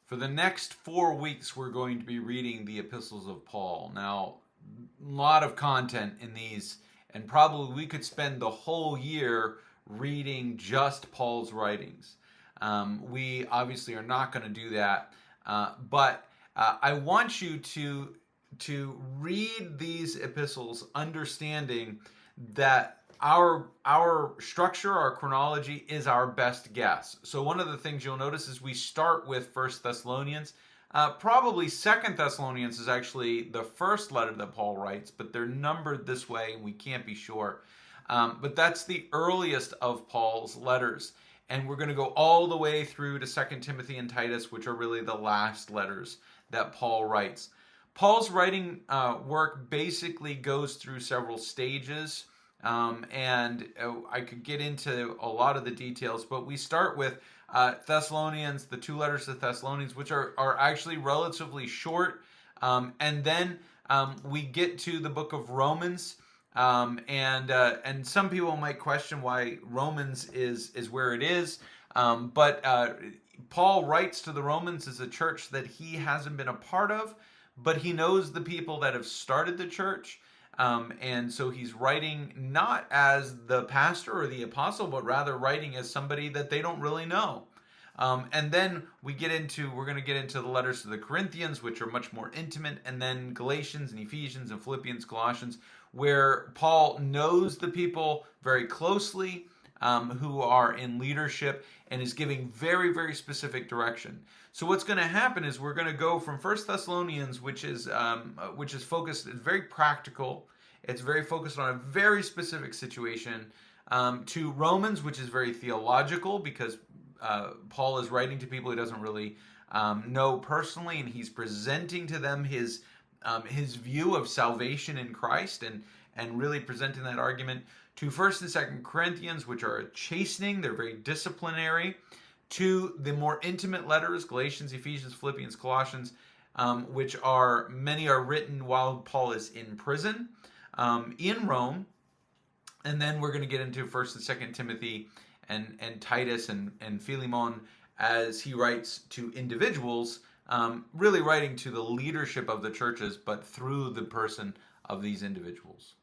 For the next 4 weeks, we're going to be reading the epistles of Paul. Now, a lot of content in these, and probably we could spend the whole year reading just Paul's writings. We obviously are not going to do that, but I want you to read these epistles understanding that our structure, our chronology is our best guess. So one of the things you'll notice is we start with First Thessalonians. Probably Second Thessalonians is actually the first letter that Paul writes, but they're numbered this way, and we can't be sure. But that's the earliest of Paul's letters, and we're going to go all the way through to Second Timothy and Titus, which are really the last letters that Paul writes. Paul's writing work basically goes through several stages. And I could get into a lot of the details, but we start with Thessalonians, the 2 letters to Thessalonians, which are actually relatively short. And then we get to the book of Romans. And some people might question why Romans is where it is. But Paul writes to the Romans as a church that he hasn't been a part of, but he knows the people that have started the church. And so he's writing not as the pastor or the apostle, but rather writing as somebody that they don't really know. And then we're going to get into the letters to the Corinthians, which are much more intimate, and then Galatians and Ephesians and Philippians, Colossians, where Paul knows the people very closely, who are in leadership, and is giving very, very specific direction. So what's going to happen is we're going to go from First Thessalonians, which is focused, it's very practical, it's very focused on a very specific situation, to Romans, which is very theological, because Paul is writing to people he doesn't really know personally, and he's presenting to them his view of salvation in Christ, and really presenting that argument, to First and Second Corinthians, which are a chastening, they're very disciplinary, to the more intimate letters, Galatians, Ephesians, Philippians, Colossians, which many are written while Paul is in prison in Rome. And then we're going to get into First and Second Timothy and Titus and Philemon as he writes to individuals, really writing to the leadership of the churches, but through the person of these individuals.